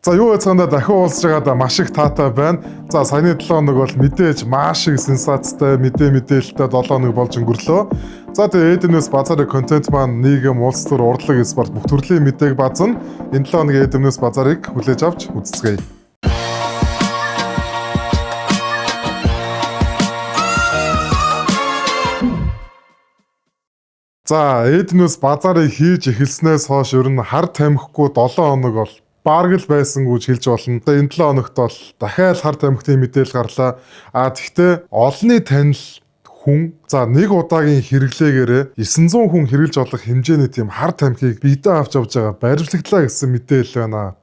За юу яцгаанда дахин уулзж байгаадаа маш их таатай байна. За саяны 7 хоног бол мэдээж маш их сенсацтай мэдээлэлтэй 7 хоног болж өнгөрлөө. За тэгээ Эдэмнээс базарын контент маань нийгэм, улс төр, урлаг, спорт бүх төрлийн мэдээг базна. Энэ 7 хоногийн Эдэмнээс базарыг хүлээж авч үзцгээе. За Эдэмнээс базарыг хийж эхэлснээс хойш ер нь хар тамхигүй 7 хоног бол бараг л байсан гэж хэлж болно. Энэ 7 хоногт бол дахиад хар тамхины мэдээлэл гарлаа. Тэгтээ олонний танил хүн нэг удаагийн хэрэглээгээрээ 900 хүн хэрэглэж болох хэмжээний тийм хар тамхиг бидээ авч явж байгаа баримтлагдлаа гэсэн мэдээлэл байна.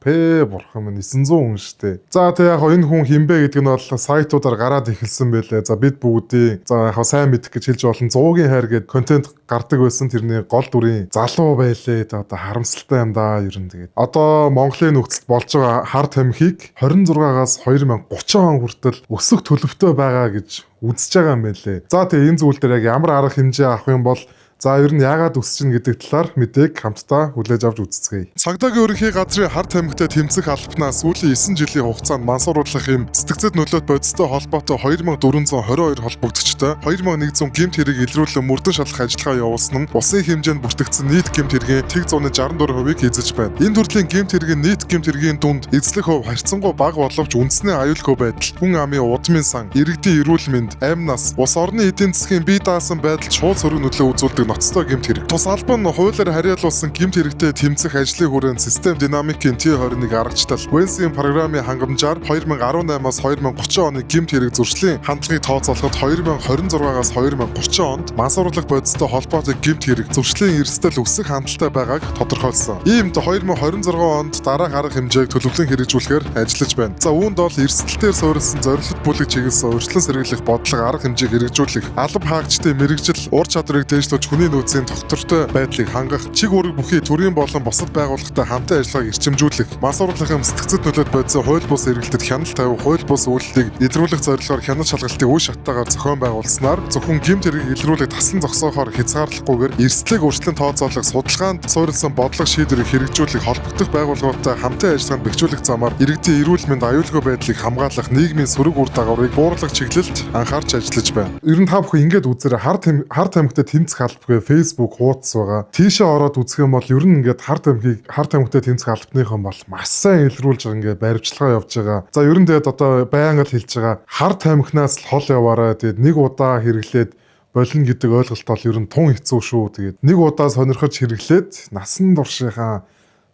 Бурхан минь 900 хүн штэ. За тэг яг энэ хүн хинбэ гэдэг нь бол сайтуудаар гараад эхэлсэн байлээ. За бид бүгдийн яг сайн мэдэх гэж хэлж болно. 100-гийн хайр гэдэг контент гардаг байсан. Тэрний гол дүрийн залуу байлээ. Одоо харамсалтай юм да ер нь тэгээд. Одоо Монголын нөхцөлд болж байгаа хар тамхиг 26-аас 2030 он хүртэл өсөх төлөвтэй байгаа гэж үзэж байгаа юм байлээ. За тэгээ энэ зүйл дээр яг ямар арга хэмжээ авах юм бол ер нь яагаад өсч ийн гэдэг талаар мэдээг хамтдаа хүлээж авч үзцгээе. Цагдаагийн ерөнхий газрын хар тамхитай тэмцэх албанаас сүүлийн 9 жилийн хугацаанд мансууруулах юм сэтгцэд нөлөөт бодистой холбоотой 2422 холбогдогчтой 2100 гэмт хэрэг илрүүлэн мөрдөн шалгах ажиллагаа явуулсан нь улсын хэмжээнд бүртгэгдсэн нийт гэмт хэргийн 164%-ийг эзэж байна. Энэ төрлийн гэмт хэргийн нийт гэмт хэргийн дунд эзлэх хувь харьцангуй бага боловч үндэсний аюулгүй байдал, хүн амын удмын сан, иргэдийн эрүүл мэнд, амь нас, улс орны эдийн засгийн бие даасан байдалд шууд сөрөг нөлөө үзүүлдэг ноцтой гэмт хэрэг. Тус албан нь хуулиар хариалуулсан гэмт хэрэгтэй тэмцэх ажлын хүрээнд систем динамикийн T21 аргачлал Венсийн программын хангамжаар 2018-аас 2030 оны гэмт хэрэг зөрчлийн хандлагыг тооцоолоход 2026-аас 2030 онд мансууруулах бодистой холбоотой гэмт хэрэг зөрчлийн эрсдэл өсөх хандлагатай байгааг тодорхойлсон. Иймд 2026 онд дараах арга хэмжээг төлөвлөн хэрэгжүүлэхээр ажиллаж байна. Үүнд бол эрсдэлтээр суурилсан зорилт бүлэг чиглэсэн урьдчилан сэргийлэх бодлого арга хэмжээг хэрэгжүүлэх, алба хаагчдын мэрэгжил, ур чадварыг дээшлүүлж хүний нөөцийн тогтвортой байдлыг хангах, чиг үүрэг бүхий төрийн болон бусад байгууллагатай хамтын ажиллагааг эрчимжүүлэх, мансууруулахын сэтгцэд нөлөөт бодисын хууль бус эргэлтэд хяналт тавих, хууль бус үйлдэлийг илрүүлэх зорилгоор хяналт шалгалтын үе шаттайгаар зохион байгуулснаар зөвхөн гэмт хэрэг илрүүлэх таслан зогсоохоор хязгаарлахгүйгээр эрсдлийг өөрчлөн тооцоолох, судалгаанд суурилсан бодлого шийдвэрийг хэрэгжүүлэх, холбогдох байгууллагуудтай хамтын ажиллагаанд бэхжүүлэх замаар иргэдийн эрүүл мэнд, аюулгүй байдлыг хамгаалах, нийгмийн сөрөг үр дагаврыг бууруулах чиглэлд анхаарч ажиллаж байна. Ер нь та бүхэн ингээд үзээрэй, хар тамхитай тэмцэх албагүй Facebook хуудас байгаа. Тийшээ ороод үзэх юм бол ер нь ингээд хар тамхитай тэмцэх албаныхан бол маш сайн илрүүлж байгаа ингээд баримтчилгаа явж байгаа. Ер нь тэгээд одоо байнга л хэлж байгаа хар тамхинаас л хол яваарай. Тэгээд нэг удаа хэрэглээд болно гэдэг ойлголт бол ер нь тун хэцүү шүү. Тэгээд нэг удаа сонирхож хэрэглээд насан туршийнхаа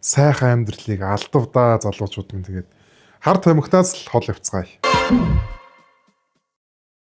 сайхан амьдралыг алдавдаа залуучууд минь тэгээд хар тамхинаас л хол явцгаая.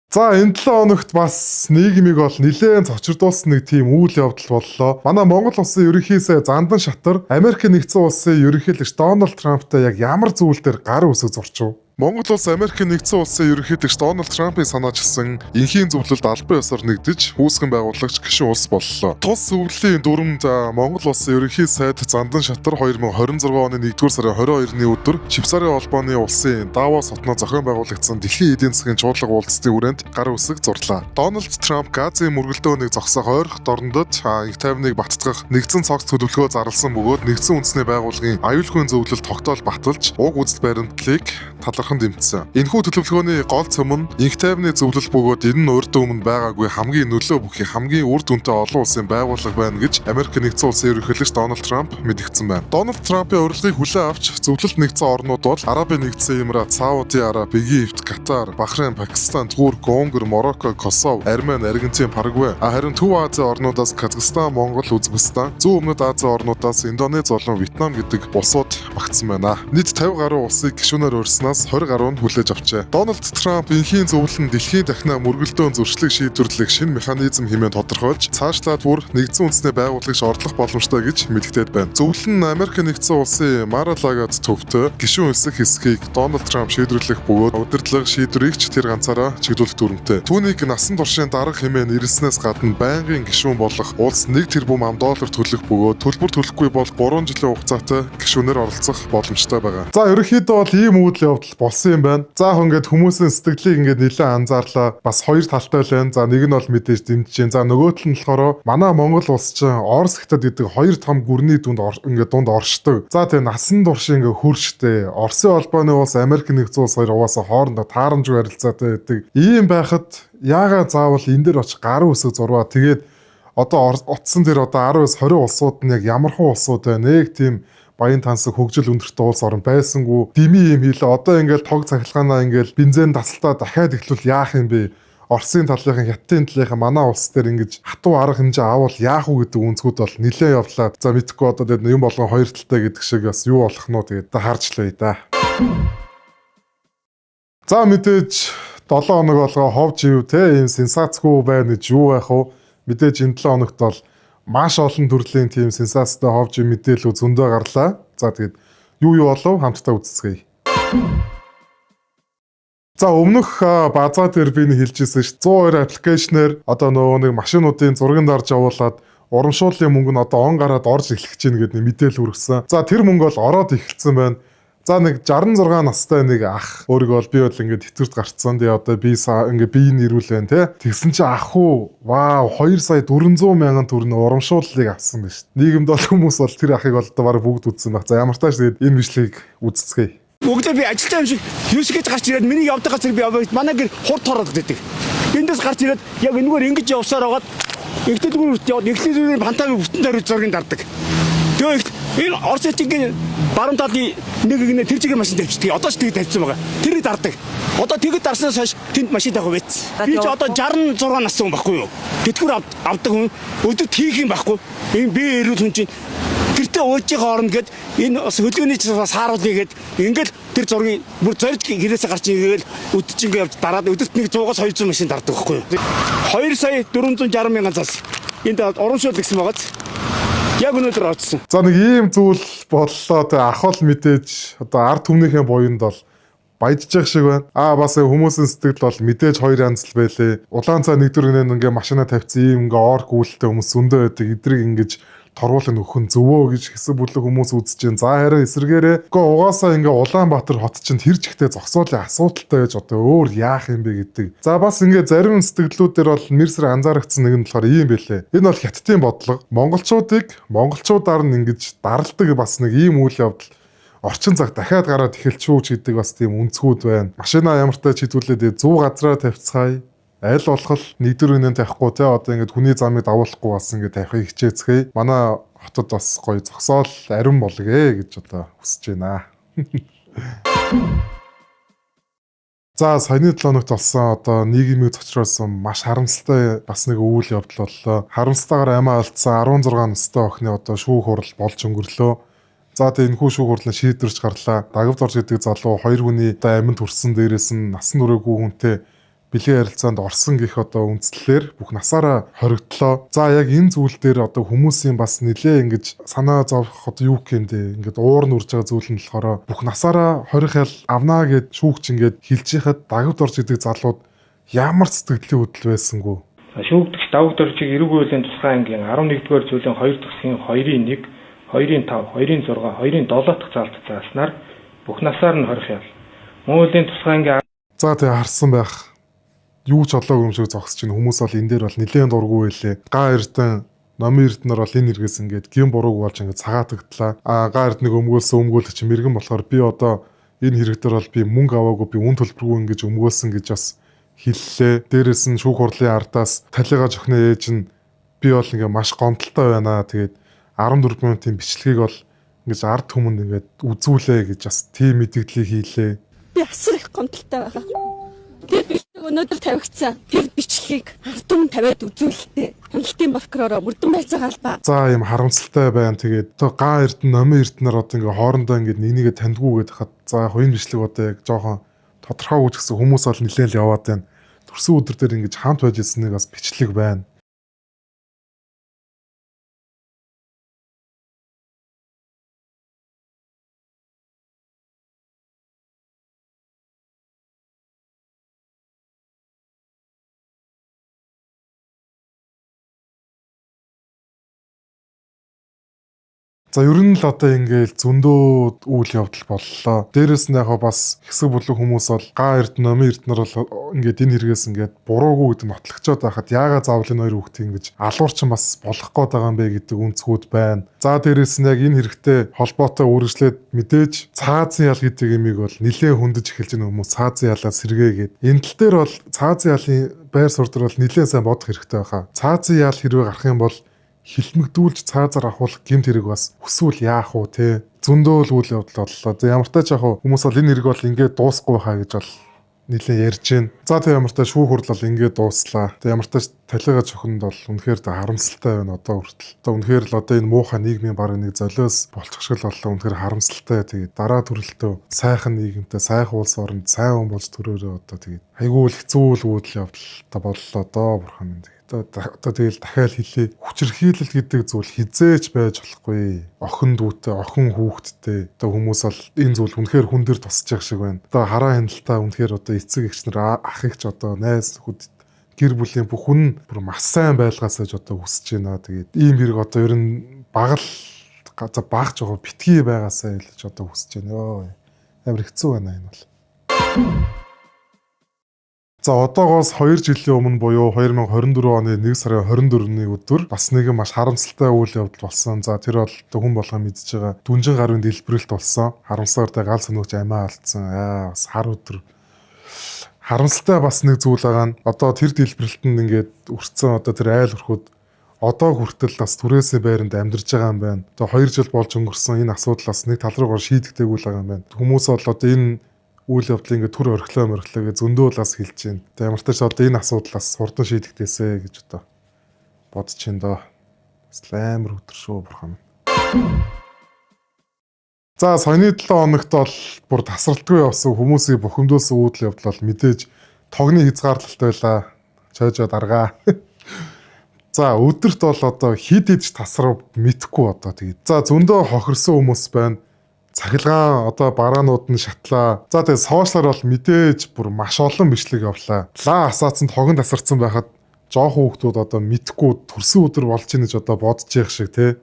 Энэ 7 хоногт бас нийгмийг бол нэлээд цочирдуулсан нэг тийм үйл явдал боллоо. Манай Монгол улсын ерөнхий сайд Зандан Шатар Америк нэгдсэн улсын ерөнхийлөгч Дональд Трамптай яг ямар зүйл дээр гар үсэг зурчив? Монгол улс Америк нэгдсэн улсын ерөнхийлөгч Дональд Трампын санаачилсан энхийн зөвлөлд албан ёсоор нэгдэж хүүсгэн байгуулагч гишүүн улс боллоо. Тус зөвлөлийн дүрмд Монгол улсын ерөнхий сайд Зандан Шатар 2026 оны 1-р сарын 22-ны өдөр Швейцарын холбооны улсын Давос хотноо зохион байгуулагдсан Дэлхийн эдийн засгийн чуулга уулзалтын хүрээнд гар үсэг зурлаа. Дональд Трамп Газын мөргөлдөөнийг зогсоох ойрох дорнодод их тайвныг баттгах нэгдсэн цогц төлөвлөгөө зарласан бөгөөд нэгдсэн үндэсний байгууллагын аюулгүй зөвлөлд тогтоол баталж уг үзэл баримтлалыг талархан дэмжсэн. Энэхүү төлөвлөгөөний гол цөм нь инх тайвны зөвлөл бөгөөд энэ нь урд өмнө байгаагүй хамгийн нөлөө бүхий хамгийн үр дүнтэй олон улсын байгууллага байна гэж Америк нэгдсэн улсын ерөнхийлөгч Дональд Трамп мэдгдсэн байна. Дональд Трампын урилгыг хүлээн авч зөвлөлд нэгдсэн орнууд бол Арабын нэгдсэн Эмират, Сауди Араб, Египт, Катар, Бахрейн, Пакистан, Турк, Унгар, Марокко, Косово, Армени, Аргентин, Парагвай, харин Төв Азийн орнуудаас Казахстан, Монгол, Узбекистан, Зүүн өмнөд Азийн орнуудаас Индонез болон Вьетнам гэдэг улсууд багтсан байна. Нийт 50 гаруй улсыг гишүүнээр урьдсанаас 20 гаруй нь хүлээж авчээ. Дональд Трамп энхийн зөвлөл нь дэлхийн дахина мөргөлдөөн зөрчлийг шийдвэрлэх шинэ механизм хэмээн тодорхойлж цаашлаад бүр нэгдсэн үндэсний байгууллагыг орлох боломжтой гэж мэдгдээд байна. Зөвлөл нь Америк нэгдсэн улсын Мар-а-Лагод төвтэй гишүүн эсэх хэсгийг Дональд Трамп шийдвэрлэх бөгөөд удирдлага шийдвэрийг ч тэр ганцаараа чиглүүлэх дүрмтэй. Түүнийг насан туршийн дарга хэмээн нэрлснээс гадна байнгын гишүүн болох улс 1 тэрбум $1 төлөх бөгөөд төлбөр төлөхгүй бол 3 жилийн хугацаатай гишүүнээр оролцох боломжтой байгаа. Ерөнхийдөө бол ийм үйл явдал болсон юм байна. За яг ингээд хүмүүсийн сэтгэлийг ингээд нэлээд анзаарлаа. Бас хоёр талтай л байна. За нэг нь бол мэдээж дэмжиж जैन. За нөгөөх нь болохоор манай Монгол улс чинь Орос хятад гэдэг хоёр том гүрний дунд ингээд дунд оршдог. За тэгээ насан турш ингээд хөрштэй. Оросын холбооны улс, Америк нэгдсэн улс хоёр угаасаа хоорондоо таарамжгүй харилцаатай байдаг. Ийм байхад яагаад заавал энэ дээр очих гарын үсэг зурваа. Тэгээд одоо утсан дээр одоо 19-20 улсууд нь яг ямархан улсууд байна. Нэг тийм баян тансаг хөгжил өндөртэй улс орн байсангүй дими юм хэлээ. Одоо ингээл тог цахилгаанаа ингээл бензин тасалтаа дахиад ихлүүл яах юм бэ? Оросын талынхан, Хятадын талынхан манай улс дээр ингэж хатуу арга хэмжээ авал яах уу гэдэг үнцгүүд бол нэлээд явлаа. За мэдхгүй одоо тэгээд юм болгон хоёр талтай гэдэг шиг бас юу болох нь тэгээд харжлаа да. За мэдээж 7 хоног болгоо ховж ив те ийм сенсацгүй байна гэж юу байх вэ? Мэдээж энэ 7 хоногт бол маш олон төрлийн тийм сенсацтай ховж мэдээлэл зөндөө гарлаа. За тэгээд юу болов хамтдаа үзцгээе. За өмнөх базаа дээр би нэг хэлжсэн ш 102 аппликейшнээр одоо нөгөө нэг машинуудын зургийг дарж явуулаад урамшууллын мөнгө нь одоо он гараад орж эхлэх гэж байна гэдэг мэдээлэл хүргэсэн. За тэр мөнгө бол ороод эхэлсэн байна. За нэг 66 настай нэг ах өөрийгөө бол би бол ингээд хэвтэрт гарцсан. Тэгээ одоо би ингээд бие нэрүүл байна те. Тэгсэн чи ах уу вау 2 сая 400 мянган төгрөгийн урамшууллыг авсан байна шүү. Нийгэмд бол хүмүүс бол тэр ахыг бол одоо бараг бүгд үзсэн баг. За ямар тааш тэгээд энэ бичлэгийг үзцгээе. Бүгдээ би ажилтаа юм шиг юусгэж гарч ирээд миний явдаг газар би яваад манай гэр хурд тороод гэдэг. Эндээс гарч ирээд яг энэгээр ингэж явсаар хагаад ихтэйгүүр яваад эхлэлээр пантагийн бүтэн дээр зургийг дардаг. Тэгээд энэ Оросчгийн баруун талын нэг гинэ тэр чигээр машин тавьчихдаг. Одоо ч тэгээд тавьсан байгаа. Тэрийг дардаг. Одоо тэгэд дарснаас хойш тэнд машин тавих байц. Би ч одоо 66 настай хүн байхгүй юу? Тэтгэр авдаг хүн өдөрт хийх юм байхгүй. Энэ би эрүүл хүн чинь гэртээ уужийн хооронд гээд энэ бас хөлгөөний бас хааруулъя гээд ингээл тэр зургийг бүр зорж гэрээсээ гарч игээл үдчих ингээ явж дараад өдөрт нэг 100-аас 200 машин дардаг байхгүй юу? 2 сая 460 мянган цаас энд урамшуул гэсэн байгааз. Яг өнөөдөр орсон. За нэг ийм зүйл боллоо. Тэгээ ах бол мэдээж одоо ард түмнийхээ буйнд бол баяжж шиг байна. Бас хүмүүсийн сэтгэл бол мэдээж хоёр янз л байлээ. Улаан цай нэгдүгээр ингээ машина тавьсан ийм ингээ ор гүйлтэй хүмүүс зөндөө байдаг. Эдрийг ингэж торгуулын нөхөн зөвөө гэж хэсэг бүлэг хүмүүс үзэж байна. За харин эсэргээрээ үгүй угаасаа ингээ Улаанбаатар хот чинь тэр жигтэй зогсоолын асуудалтай байж одоо өөр яах юм бэ гэдэг. За бас ингээ зарим сэтгэлдлүүдээр бол нэрсэр анзаарчихсан нэг нь болохоор ийм байлээ. Энэ бол хятадын бодлого. Монголчуудаар нь ингэж даралдаг бас нэг ийм үйл явдал орчин цаг дахиад гараад эхэлчихүү гэдэг бас тийм үнцгүүд байна. Машина ямартай чидүүлээд 100 газараа тавьцгаая. Аль болох нэгдүгээр үнэн тавихгүй те одоо ингээд хүний замыг давуулахгүй бас ингээд тавихыг хичээцгээе. Манай хотод бас гоё зогсоол ариун болгоё гэж одоо хүсэж байна. За саяны 7 хоногт болсон одоо нийгмийг цочруулсан маш харамсалтай бас нэг үйл явдал боллоо. Харамсалтайгаар амиа алдсан 16 настай охины одоо шүүх хурал болж өнгөрлөө. За тэгээ энэ шүүх хурлын шийдвэрч гарлаа. Дагавд орж гэдэг залуу хоёр хүний одоо аминд хүрсэн дээрээс нь насан туршаагүй хүнтэй бэлгийн харилцаанд орсон гэх одоо үндслэлээр бүх насаараа хоригдлоо. За яг энэ зүйл дээр одоо хүмүүсийн бас нэлээ ингэж санаа зовох одоо юу гэмдэ ингээд уур нь урж байгаа зүйл нь болохоор бүх насаараа хорих ял авнаа гэд шүүгч ингээд хэлж яхад дагавд орж идэг залууд ямар сэтгэлийн хөдөл байсангүй. Шүүгдэгч дагавд оржийг эрүүг хуулийн тусгай ангийн 11-р зүйлийн 2 төгсгийн 2-1, 2-5, 2-6, 2-7 дахь заалт зааснаар бүх насаар нь хорих ял. Муулийн тусгай ангийн за тэгээ харсан байх. Юу ч олоогүй юм шиг зогсож чинь хүмүүс бол энэ дээр бол нэлээд дургүй байлээ. Га эрдэн номын эрдэнэр бол энэ хэрэгээс ингээд гин бурууг болж ингээд цагаатагдлаа. Га эрднийг өмгөөлөх чинь мэрэгэн болохоор би одоо энэ хэрэг дээр бол би мөнгө аваагүй би үн төлбөргүй ингэж өмгөөлсөн гэж бас хэллээ. Дээрээс нь шүүх хурлын ардаас талигаа жохны ээж нь би бол ингээд маш гомдолтой байна. Тэгээд 14 минутын бичлэгийг бол ингэж ард түмэнд ингээд үзүүлээ гэж бас тийм мэдээллийг хийлээ. Би асар их гомдолтой байгаа. Тэр бичлэг өнөөдөр тавигдсан. Тэр бичлэгийг ард түмэнд тавиад үзүүлэлтэй. Хяналтын прокуророо мөрдөн байцаагаалбаа. За юм харамсалтай байна. Тэгээд га эрдэнэ номын эрдэнэр одоо ингээ хоорондоо ингээ нэгнийгээ таньдгүйгээд хахад за энэ бичлэг одоо яг жоохон тодорхойгүй ч гэсэн хүмүүс бол нэлээл яваад байна. Төрсөн өдөр дээр ингээ хамт байж ирснийг бас бичлэг байна. За ер нь л одоо ингээл зөндөө үйл явдал боллоо. Дээрээс нь яг бас хэсэг бүлэг хүмүүс бол га номын эрдэнэр бол ингээд энэ хэрэгээс ингээд буруугүй гэдэг нотлогчоод байхад яагаад заавал энэ хоёр хүүхдийг ингэж алуурчин бас болох гээд байгаа юм бэ гэдэг үнцгүүд байна. За дээрээс нь яг энэ хэрэгтэй холбоотой үргэлжлээд мэдээж цаазын ял гэдэг юмыг бол нэлээд хүндэж эхэлж байгаа хүмүүс цаазын ялаа сэргээгээд энэ тал дээр бол цаазын ялын байр суурь дээр бол нэлээд сайн бодох хэрэгтэй байхаа. Цаазын ял хэрвээ гарах юм бол хилмигдүүлж цаазаар ахуулах гэмт хэрэг бас өсвөл яах вэ те зөндөө үйл явдал боллоо. За ямар тач яг хүмүүс бол энэ хэрэг бол ингээд дуусахгүй хаа гэж бол нэлээд ярьж байна. За тэг ямар тач шүүх хурл бол ингээд дууслаа. Тэг ямар тач талигаа чөхөнд бол үнэхээр харамсалтай байна одоо хүртэл. Одоо үнэхээр л одоо энэ муухай нийгмийн баг нэг золиос болчих шиг л боллоо. Үнэхээр харамсалтай. Тэгээд дараа төрөлтөө сайхан нийгэмтэй сайхан улс оронд сайн хүн болж төрөөрөө одоо тэгээд айгүй л хэцүү үйл явдал та боллоо доо бурхан минь. Одоо тэгэл дахиад хэлээ. Хүчирхийлэл гэдэг зүйл хизээч байж болохгүй. Охин дүүтэй, охин хүүхэдтэй. Одоо хүмүүс бол энэ зүйл үнэхээр хүн дээр тусаж явах шиг байна. Одоо хараа хяналтаа үнэхээр одоо эцэг эгч нар ах эгч одоо найз нөхөд гэр бүлийн бүх хүн бүр маш сайн байлгаасаж одоо хүсэж байна. Тэгээд ийм хэрэг одоо ер нь багж байгаа битгий байгаасаа хэлж одоо хүсэж байна. Йоо. Амар хэцүү байна энэ бол. За одоогоос 2 жилийн өмнө буюу 2024 оны 1 сарын 24-ний өдөр бас нэгэн маш харамсалтай үйл явдал болсон. За тэр бол хүн болгоо мэдж байгаа дүнжин гарын дэлбэрэлт болсон. Харамсалтай гал сөнөөч амиа алдсан. Бас хар өдөр. Харамсалтай бас нэг зүйл байгаа нь одоо тэр дэлбэрэлтэнд ингээд өрцсөн одоо тэр айл өрхөд одоо хүртэл бас түрээсээ байранд амьдарч байгаа юм байна. Одоо 2 жил болж өнгөрсөн энэ асуудлаас нэг тал руугаар шийдэгдээгүй л байгаа юм байна. Хүмүүс бол одоо энэ үйл явдлын ингээд төр орхилоо гэ зөндөө лас хэлж байна. Тэгээ ямар ч тач одоо энэ асуудлаас хурдан шийдэгдээсэ гэж одоо бодож байна доо. Амар өтөр шүү бурхан. За саяны 7 хоногт бол бүр тасралтгүй явсан хүмүүсийг бухимдуулсан үйл явдал бол мэдээж тогны хязгаарлалтай байлаа. Чойжоо даргаа. За өдөрт бол одоо хид хидж тасрав мэдхгүй одоо тэгээд. За зөндөө хохирсон хүмүүс байна. Цахилгаан одоо бараанууд нь шатлаа. За тэгээ сошиалар бол мэдээж бүр маш олон бичлэг явлаа. Лаа асаацсан тогон тасарсан байхад жоохон хүүхдүүд одоо мэдхгүй төрсөн өдөр болж ийн гэж одоо бодож явах шиг тий.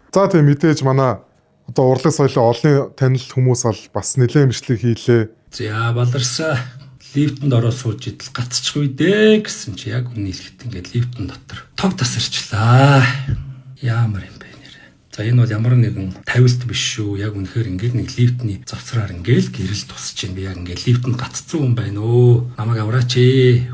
За тэгээ мэдээж манай одоо урлаг соёлын олон танил хүмүүс бол бас нэлээд бичлэг хийлээ. За баларсаа лифтэнд ороод сууж идэл гацчихгүй дээ гэсэн чи яг үнийг хэлэхэд ингээд лифтэн дотор тог тасарчлаа. Ямар юм бэ нэрэ. За энэ бол ямар нэгэн тавилт биш шүү. Яг үнэхээр ингээд нэг лифтний завцраар ингээд гэрэл тусч ин би яг ингээд лифтэнд гаццсан хүн байна өө. Намайг авраач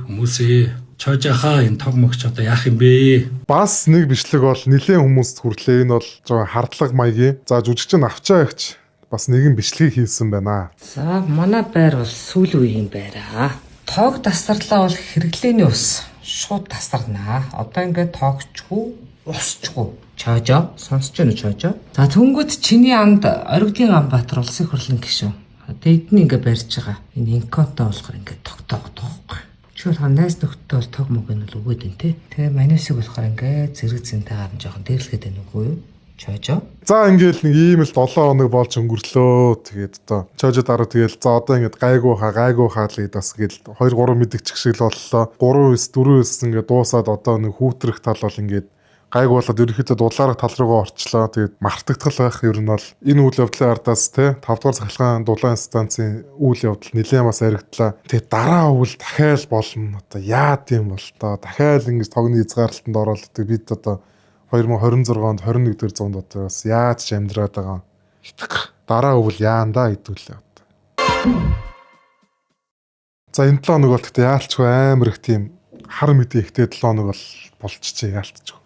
хүмүүсээ. Чойжахаа энэ тог могч одоо яах юм бэ? Бас нэг бичлэг бол нэлээд хүмүүст хүрлээ. Энэ бол жоо хардлага маягийн. За жүжигчин авчаа ягч бас нэгэн бичлэгийг хийсэн байна. За манай байр бол сүүлийн үеийн байраа. Тоог тасарлаа бол хэрэглээний ус шууд тасарнаа. Одоо ингээд тоогчгүй, усчгүй. Чойжоо, сонсож байна уу чойжоо? За түнгүүд чиний анд Оригдын Ганбаатар улсын хурлын гишүүн. Одоо эдний ингээд барьж байгаа. Энэ инконтой болохоор ингээд тогтоох тоохгүй. Чуулган найз нөхдөд бол тог мог нь л өгөөд энэ тий. Тэгээ манисыг болохоор ингээд зэрэг зэнтэйгээр нь жоохон дээрлэхэд байна үгүй юу? Чойжоо. За ингээл нэг ийм л 7 хоног болж өнгөрлөө. Тэгээд одоо чойжоо дараа тэгэл за одоо ингээд гайгүй хаа л гээд бас гээд 2 3 мэдгч шиг л боллоо. 3 9 4 9 ингээд дуусаад одоо нэг хүүтрэх тал бол ингээд гайгүй болоод ерөнхийдөө дулаарах тал руугаа орчлоо. Тэгээд мартагдтал байх ер нь бол энэ үйл явдлын ардаас те 5 дугаар цахилгаан дулаан станцын үйл явдал нэлээд бас харигдлаа. Тэгээд дараа үйл дахиад болно. Одоо яад юм бол тоо дахиад ингэж тогны хязгаарлалтанд ороод бид одоо 2026 онд 21 дэх зуунд одоо бас яаж ч амьдраад байгаа. Дараа үйл яандаа хэдүүлээ. За энэ 7 хоног бол гэхдээ яалчгүй амар их тийм хар мэдээ ихтэй 7 хоног бол болчихжээ яалтчгүй.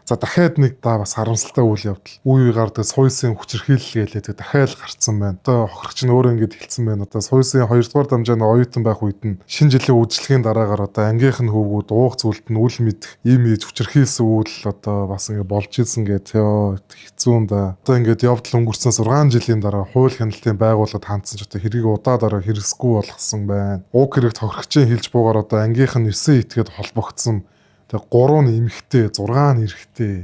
За дахиад нэг бас харамсалтай үйл явдал. Үе гардаг суйсын хүчирхийлэл гэлээ дахиад гарцсан байна. Одоо хохирч нь өөрөө ингэж хэлсэн байна. Одоо суйсын 2 дугаар дамжааны оюутан байх үед нь шинэ жилийн үйлчлэгийн дараагаар одоо ангийнх нь хөвгүүд уух зүйлд нь үл мэдэх ийм ийж хүчирхийлсэн үйл одоо бас ингэ болж исэн гэдэг хэцүү юм да. Одоо ингэж явдал өнгөрсөн 6 жилийн дараа хууль хяналтын байгууллагад хандсан ч одоо хэрийг удаа дараа хэрэгсгүй болгосон байна. Уг хэрэгт хохирчийн хэлж буугаар одоо ангийнх нь 9 этгээд холбогдсон. Тэгээ 3 нь эмэгтэй, 6 нь эрэгтэй.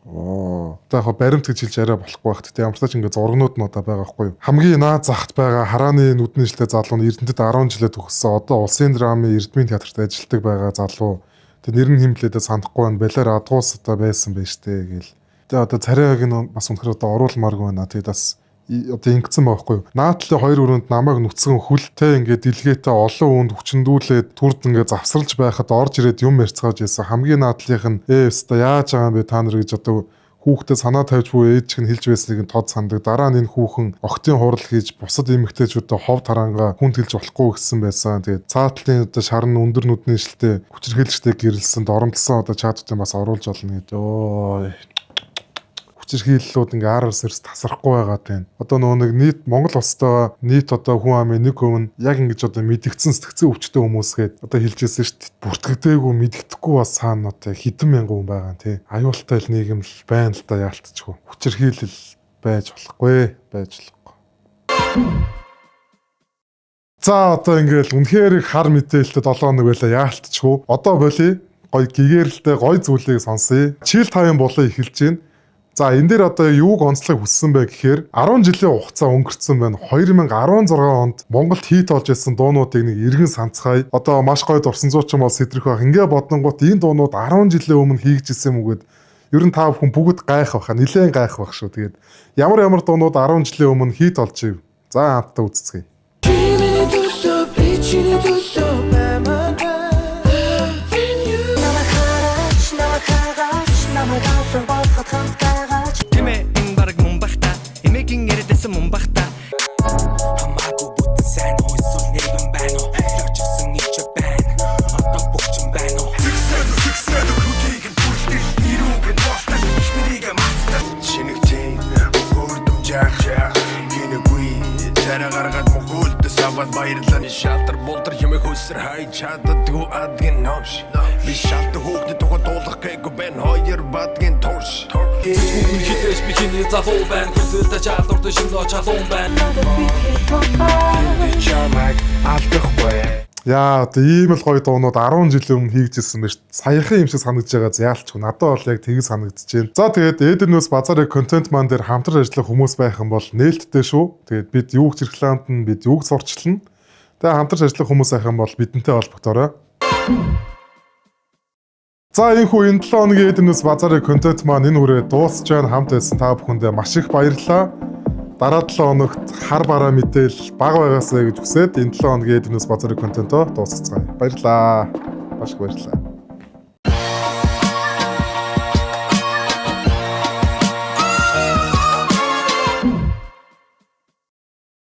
Одоо яг баримт гэж хэлж арай болохгүй багт. Тэгээ ямар ч тач ингээ зургнууд нь одоо байгаа байхгүй юу. Хамгийн наад захт байгаа харааны нүдний жилээ залуу нь Эрдэнэтэд 10 жилээ төгссөн. Одоо улсын драмын Эрдмийн театрт ажилладаг байгаа залуу. Тэгээ нэр нь химлээд санахгүй байна. Балер адгуус одоо байсан байж тээ гэл. Тэгээ одоо царайг нь бас үнэхээр одоо оруулмааргүй байна. Тэгээд бас одоо ингэсэн байхгүй юу. Наадлын хоёр өрөөнд намайг нүцгэн хүлтэй ингээд дэлгээтэй олон хүнд хүчндүүлээд түрд ингээд завсарлаж байхад орж ирээд юм ярьцгааж байсан. Хамгийн наадлынх нь өстө яаж байгаа юм бэ та нар гэж одоо хүүхдэд санаа тавьж буй ээж чинь хэлж байсныг нь тод сандаг. Дараа нь энэ хүүхэн октын хурал хийж бусад эмэгтэйчүүдэд хов тарангаа хүнд хэлж болохгүй гэсэн байсан. Тэгээд цаатлын одоо шар нь өндөр нүдний шилтэй хүчирхийлжтэй гэрэлсэн доромтлсон одоо чатуудын бас оруулж олно гэж. Өө хүчирхийллүүд ингээ араас эрс тасрахгүй байгаа тийм. Одоо нөгөө нэг нийт Монгол улстай нийт одоо хүн амын нэг хувь нь яг ингэж одоо мэдгдсэн сэтгцэн өвчтөе хүмүүсгээд одоо хэлжсэн шүү дээ. Бүртгэдэггүй мэддэхгүй бас цаана одоо хэдэн мянган хүн байгаа тийм. Аюултай л нийгэм л байна л да яалтчгүй. Хүчирхийлэл байж болохгүй. За одоо ингээл үнэхээр их хар мэдээлэлтэй 7 хоног байлаа яалтчгүй. Одоо болий гой гэгэрэлтэй гой зүйлийг сонсъё. Чил тавын булан эхэлж байна. За энэ дээр одоо юуг онцлог хүссэн бэ гэхээр 10 жилийн хугацаа өнгөрцөн байна. 2016 онд Монголд хит олж ирсэн дуунуудыг нэг эргэн санацгаая. Одоо маш гоё дурсан зуучин бол сэтрэх байх. Ингээ бодонгууд энэ дуунууд 10 жилийн өмнө хийгдсэн юм үгээд ер нь та бүхэн бүгд гайх баха. Нилээн гайх бах шүү. Тэгээд ямар дуунууд 10 жилийн өмнө хит олж ив. За хамтдаа үзцгээе. Баярлалаа шалтар болтор хэмээх хөсөр хай чаддгүй адгийн номш би шалтар хүүхдэд тухай дуулах гээгүү бэн хоёр бадгийн турш хитэж би хиний захуу байна хүсэлтэй чадвартай шинэ чалуун байна чамайг алдахгүй Яа, одоо ийм л гоё дуунууд 10 жилийн өмнө хийгдсэн байж саяхан юм шиг санагдаж байгаа зяалчгүй. Надад бол яг тгий санагдаж байна. За тэгээд Эденэс базарын контент ман дээр хамтран ажиллах хүмүүс байх юм бол нээлттэй шүү. Тэгээд бид юуг зэрэглэнд нь бид юуг сурчлана. Тэгээд хамтран ажиллах хүмүүс байх юм бол бидэнтэй холбогдорой. За энэхүү энэ 7 хоногийн Эденэс базарын контент ман энэ үрээ дуусч байна. Хамт байсан та бүхэндээ маш их баярлалаа. Дараа 7 хоногт хар бараа мэдээл бага байгаасаа гэж хүсээд энэ 7 хоногийн Эденэс базарын контентоо дуусгацгаая. Баярлалаа. Маш их баярлалаа.